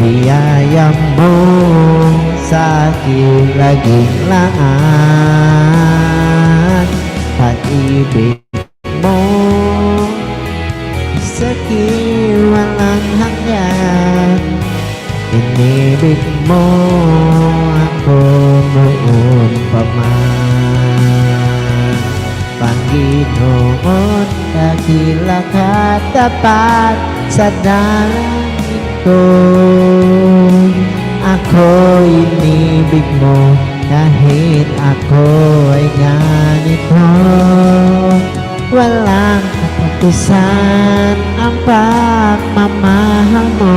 biyaya mo sa aking laging laan. Pag-ibig mo sa aking walang hanggan. Inibig mo ako noon pa man. Panginoon, dakila ka tapat sa dalangin ko. Ako inibig mo kahit ako ay ganito. Walang katapusan ang pagmamahal mo.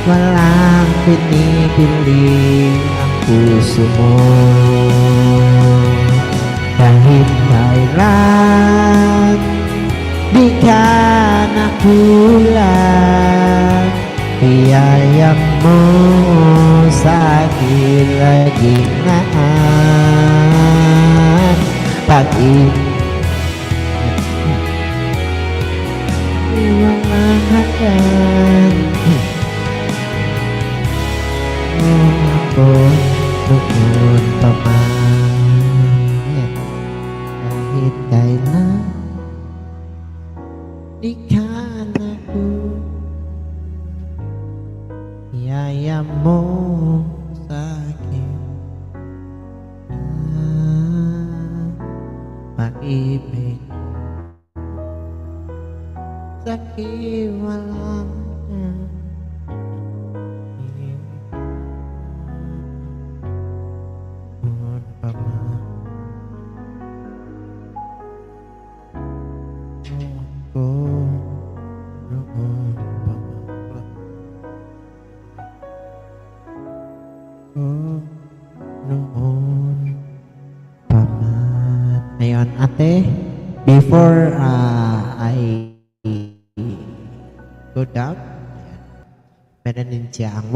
Walang pinipiling ang puso mo. Kahit kailan di ka nakulang, biyaya mo sa akin laging naan. Pag-ibig walang hanggan. Ako noon pa man, kahit kailan di ka nakulang, biyaya mo sa akin. Pag-ibig sa akin walang noon pa man. Ako noon pa man. Noon pa man. Ngayon, ate, before I go down, meron din siya ang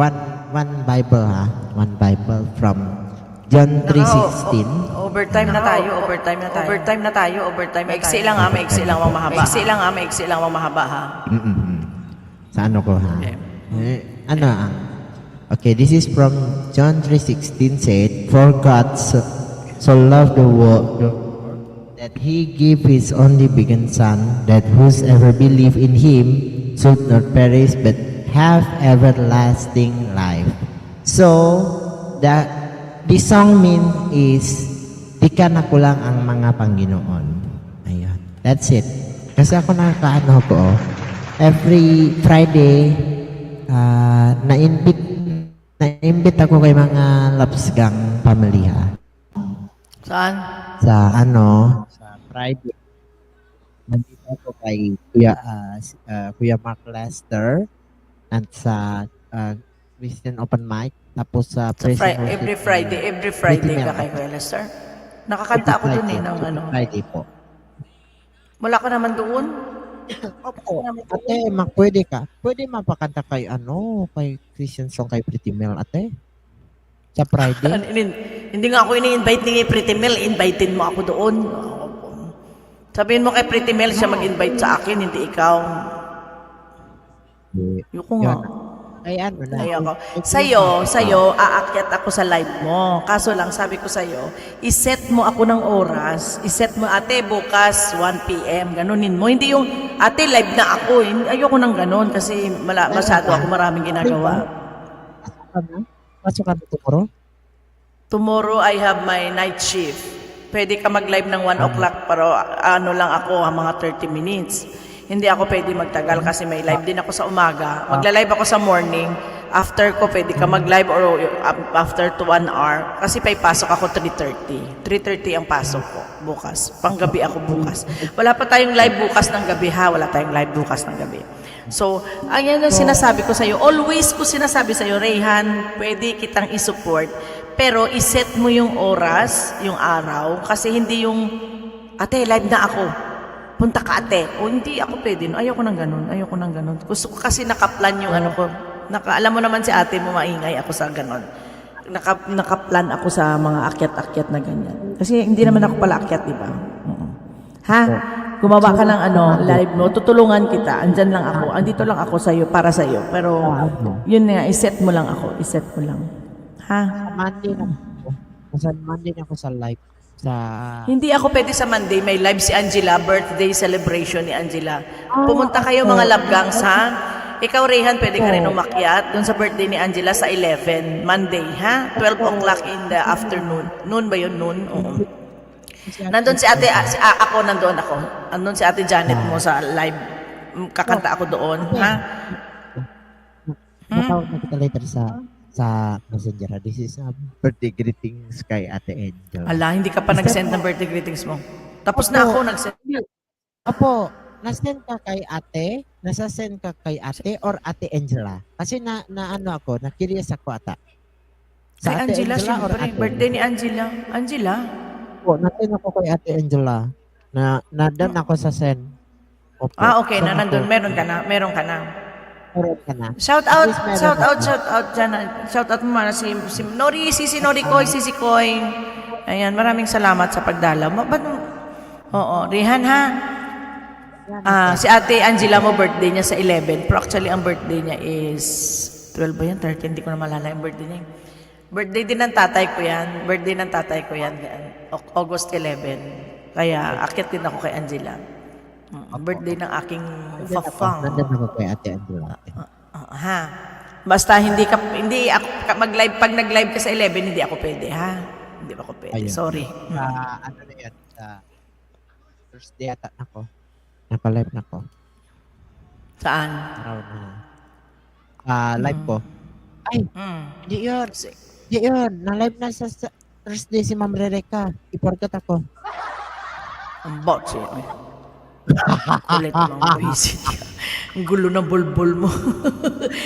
one Bible one Bible from John 3:16. Overtime na tayo. Maiksi lang ha, maiksi lang wang mahaba. Maiksi lang wang mahaba ha. Sa ano ko ha? Ano ang? Okay, this is from John 3:16 said, For God so loved the world that He gave His only begotten Son, that whosoever believe in Him should not perish but have everlasting life. So, the song mean is, di ka nakulang ang mga Panginoon. Ayan. That's it. Kasi ako nakakaano ko, every Friday, na-invite ako kay mga Lapsgang family ha. Saan? Sa Friday. Nandito ako kay Kuya Mark Lester at sa Christian Open Mic. Tapos sa Every Friday ka kay Kuya Lester? Nakakanta ako dun ng Friday po. Wala ka naman doon? Opo. Ate, pwede ka. Pwede mapakanta kay kay Christian song kay Pretty Mel, ate. Sa Friday. Hindi nga ako ini-invite ni Pretty Mel, invitein mo ako doon. Sabihin mo kay Pretty Mel siya mag-invite sa akin, hindi ikaw. Yuko nga. Ay, ako. Sa'yo, aakyat ako sa live mo. Kaso lang, sabi ko sa'yo, iset mo ako ng oras. Iset mo, ate, bukas, 1 p.m. Ganunin mo. Hindi yung, ate, live na ako. Ayoko nang ganun kasi masyado ako maraming ginagawa. Pasok ka na tomorrow? Tomorrow, I have my night shift. Pwede ka mag-live ng 1 o'clock, pero lang ako, mga 30 minutes. Hindi ako pwede magtagal kasi may live din ako sa umaga. Magla-live ako sa morning. After ko, pwede ka mag-live or after to 1 hour. Kasi pasok ako 3:30. 3:30 ang pasok ko bukas. Panggabi ako bukas. Wala pa tayong live bukas ng gabi ha. Wala tayong live bukas ng gabi. So, ang yan ang sinasabi ko sa'yo. Always ko sinasabi sa'yo, Rayhan, pwede kitang isupport. Pero iset mo yung oras, yung araw. Kasi hindi yung, ate, live na ako. Punta ka ate. O hindi ako pwede. No? Ayoko nang ganun. Gusto ko kasi nakaplan yung ko. Alam mo naman si ate mo, maingay ako sa ganun. Nakaplan ako sa mga akyat-akyat na ganyan. Kasi hindi naman ako pala akyat, di ba? Ha? Gumawa ka ng live mo. Tutulungan kita. Andyan lang ako. Andito lang ako sa'yo, para sa'yo. Pero, yun nga, iset mo lang ako. Iset mo lang. Ha? Monday na ako. Sa Monday na ako sa live. Sa... Hindi ako pwede sa Monday. May live si Angela. Birthday celebration ni Angela. Pumunta kayo mga labgangs, ha? Ikaw, Rehan, pwede ka rin umakyat dun sa birthday ni Angela sa 11, Monday, ha? 12 o'clock in the afternoon. Noon ba yun? Noon? Oo. Nandun si ate, ako nandun ako. Nandun si ate Janet mo sa live. Kakanta ako doon, ha? Matawag na kita later sa messenger. This is birthday greetings kay Ate Angel. Ala, hindi ka pa nag-send ng birthday greetings mo. Tapos na ako nag-send. Apo, nasend ka kay ate? Nasasend ka kay ate or Ate Angela? Kasi na ano ako, na-curious ako ata. Kay Angela, or syempre. Ate? Birthday ni Angela. Angela? Po, nasend ako kay Ate Angela. Na-done ako sa send. Opo. Okay na, nandun. Meron ka na. Meron ka na. Meron ka na. Shout out dyan. Shout out mo na si Nori, Sisi Nori Koy, Sisi Koy. Ayan, maraming salamat sa pagdalaw. Oo, Rihan, ha? Si Ate Angela mo, birthday niya sa 11. Pero actually, ang birthday niya is 12 ba yan? 13, hindi ko na malala yung birthday niya. Birthday din ng tatay ko yan. Birthday ng tatay ko yan. August 11. Kaya, akit din ako kay Angela. Birthday ng aking fafang. Nandun ako kay Ate Angela. Ha? Basta hindi ako mag-live, pag nag-live ka sa 11, hindi ako pwede, ha? Hindi ako pwede. Ayun. Sorry. Ano na yan? Thursday ata na ko. Naka-live na ko. Saan? Araw na. Live ko. Ay, di yun. Di yun. Na-live na sa Thursday si Ma'am Rereka. I-forget ako. Ang bot siya. Kulit mo, visit ka. Ang gulo ng bulbul mo.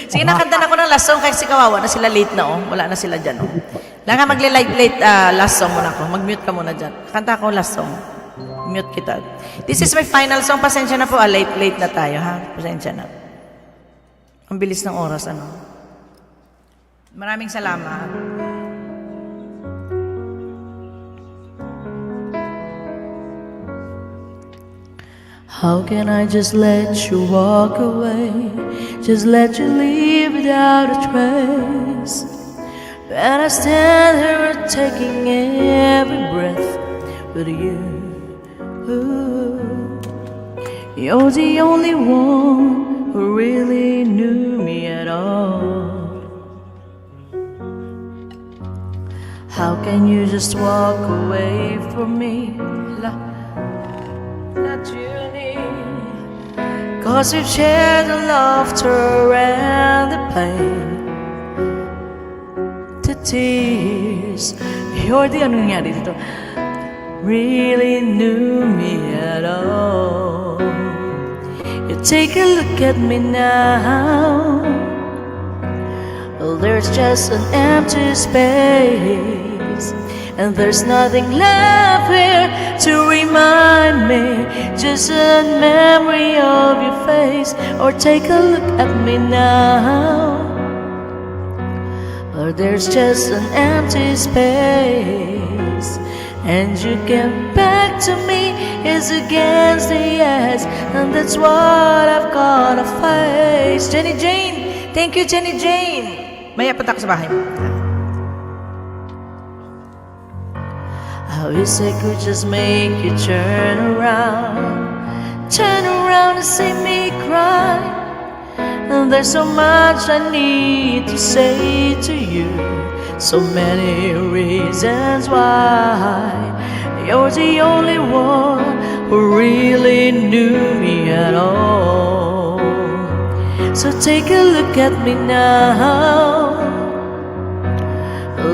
Sige, nakanta na ako ng last song kasi kawawa na sila late na, oh. Wala na sila dyan, oh. Lang ka magle-live late last song muna ako. Mag-mute ka muna dyan. Kanta ako last song. Mute kita. This is my final song. Pasensya na po. Late na tayo, ha? Pasensya na. Ang bilis ng oras, ano. Maraming salamat. How can I just let you walk away? Just let you leave without a trace. When I stand here taking every breath with you. You're the only one who really knew me at all. How can you just walk away from me? Not you. 'Cause we've shared the laughter and the pain, the tears. You're the ano nangyari dito? Really knew me at all. You take a look at me now. Well, there's just an empty space, and there's nothing left here to remind me. Just a memory of your face. Or take a look at me now. Or there's just an empty space, and you get back to me is against the odds, and that's what I've gotta face. Jenny Jane, thank you, Jenny Jane. Maya punta ko sa bahay mo. I wish I could just make you turn around and see me cry. And there's so much I need to say to you, so many reasons why. You're the only one who really knew me at all. So take a look at me now.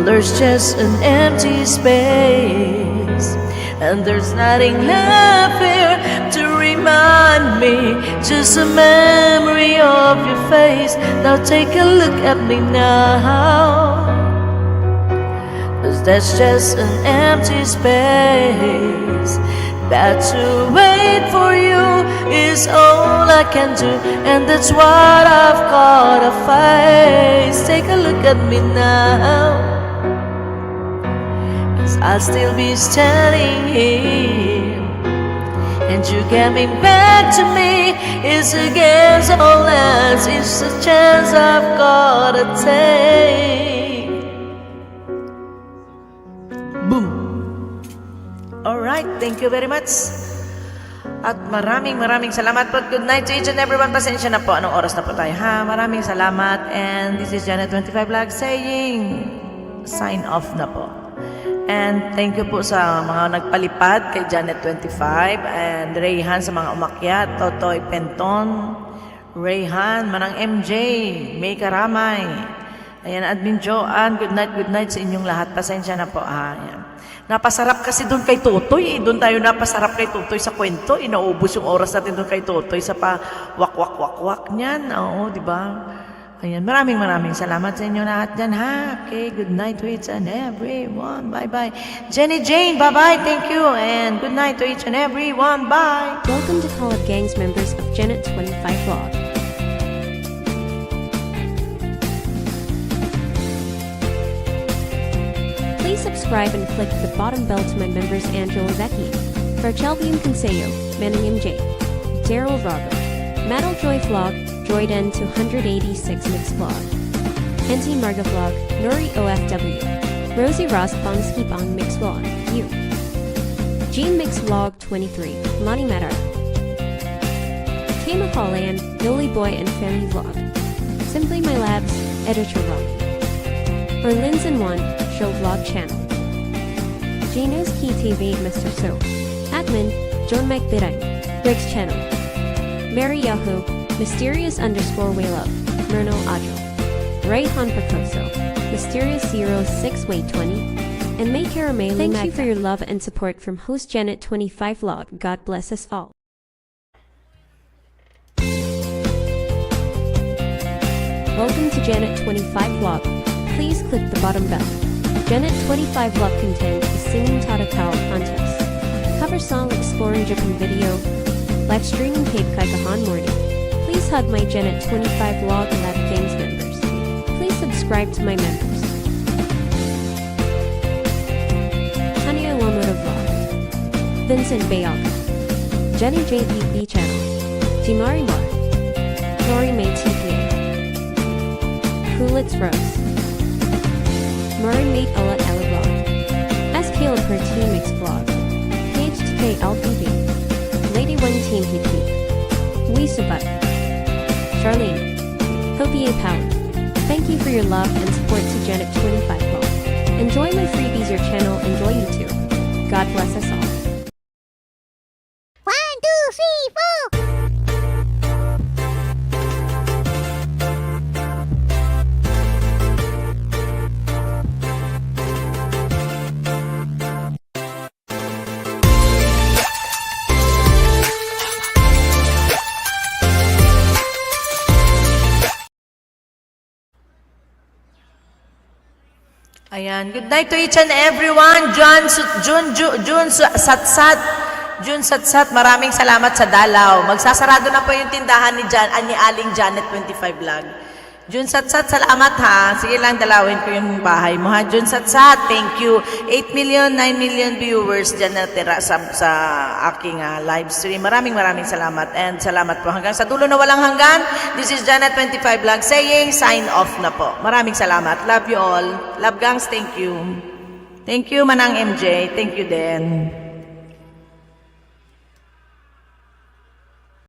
There's just an empty space, and there's nothing left here to remind me. Just a memory of your face. Now take a look at me now. 'Cause that's just an empty space. That to wait for you is all I can do, and that's what I've gotta face. Take a look at me now. I'll still be standing here, and you coming back to me is against all odds. It's a chance I've gotta take. Boom. Alright, thank you very much. At maraming salamat po. Good night to each and everyone. Pasensya na po. Anong oras na po tayo, ha? Maraming salamat. And this is Janet25 Vlog saying, sign off na po. And thank you po sa mga nagpalipad kay Janet25 and Rayhan sa mga umakyat, Totoy Penton, Rayhan, Manang MJ, May Karamay. Ayan, Admin Joanne, good night sa inyong lahat. Pasensya na po, ha? Ayan. Napasarap kasi doon kay Totoy. Doon tayo napasarap kay Totoy sa kwento. Inaubos yung oras natin doon kay Totoy sa pa wak niyan. Oo, di ba? Ayan, maraming salamat sa inyo lahat dyan, ha? Okay, good night to each and everyone. Bye-bye. Jenny Jane, bye-bye. Thank you. And good night to each and everyone. Bye. Welcome to Call Up Gangs members of Janet25 Vlog. Please subscribe and click the bottom bell to my members Angelo Vecchi, Farchelvium Consejo, Manning MJ, Daryl Rogo, Metal Joy Vlog, Joyden 286 Mix Vlog, Henty Marga Vlog, Nori OFW, Rosie Ross Bongski Bong Mix Vlog, You, Jean Mix Vlog 23, Lonnie Metar, Kama Holland, Yoli Boy and Family Vlog, Simply My Labs, Editor Rob, Orlins and One, Show Vlog Channel, Gino's Key TV Mr. So, Admin, John McBirang, Rick's Channel, Mary Yahoo, Mysterious_Waylove, Myrno Adro, Rayhan Percoso, Mysterious06Way20, and May Caramel. Thank you for your love and support from host Janet25 Vlog. God bless us all. Welcome to Janet25 Vlog. Please click the bottom bell. Janet25 Vlog content is singing Tatakao contest. Cover song exploring Japan video. Live streaming tape Kagahan morning. Please hug my Janet25 Vlog and Lab Gangs members. Please subscribe to my members. Tanya Lamoda Vlog. Vincent Bayalka. Jenny JPP Channel. Jimari Mar. Lori May TPA. Coolitz Rose. Marin Mate Alat Ella Vlog. SK Per Team Mix Vlog. PHTK LPV. Lady One Team PP. We Subat. Charlene. Hopier Power. Thank you for your love and support to Janet25 Vlog. Enjoy my freebies, your channel, enjoy YouTube. God bless us all. 1, 2, 3, 4. Ayan, good night to each and everyone. Jun Satsat, maraming salamat sa dalaw. Magsasarado na po yung tindahan ni Aling Janet25 Vlog. Jun Satsat, salamat ha. Sige lang, dalawin ko yung bahay mo ha. Jun Satsat, thank you. 8 million, 9 million viewers dyan natira sa aking live stream. Maraming salamat. And salamat po hanggang sa dulo na walang hanggan. This is Janet25 Vlog saying sign off na po. Maraming salamat. Love you all. Love gangs, thank you. Thank you, Manang MJ. Thank you din.